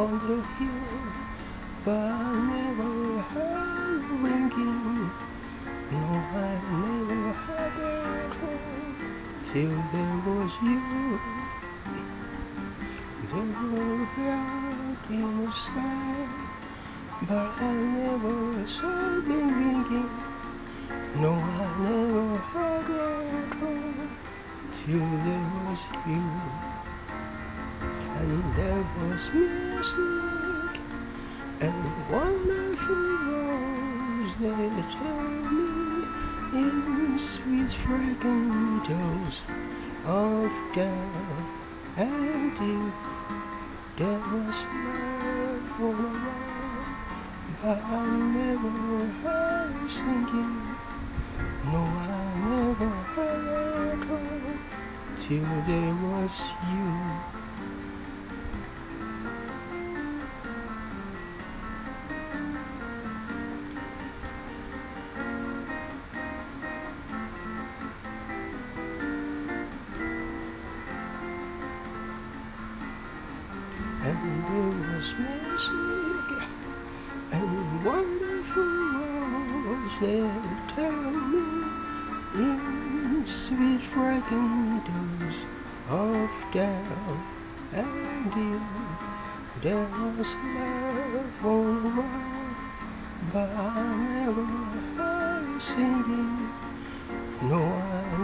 on the hill, but I never heard ringing. No, I never had it all till there was you. There were clouds in the sky, but I never saw them ringing. No, I never had it all till there was you. And there was music and wonderful words that tell me in sweet fragrant tones of doubt and deep. There was love all around, but I never heard singing. No, I never heard at all till there was you. And there was music and wonderful words that tell me in sweet fragrant tones of doubt and you. There was love all around, but I never heard singing. No, I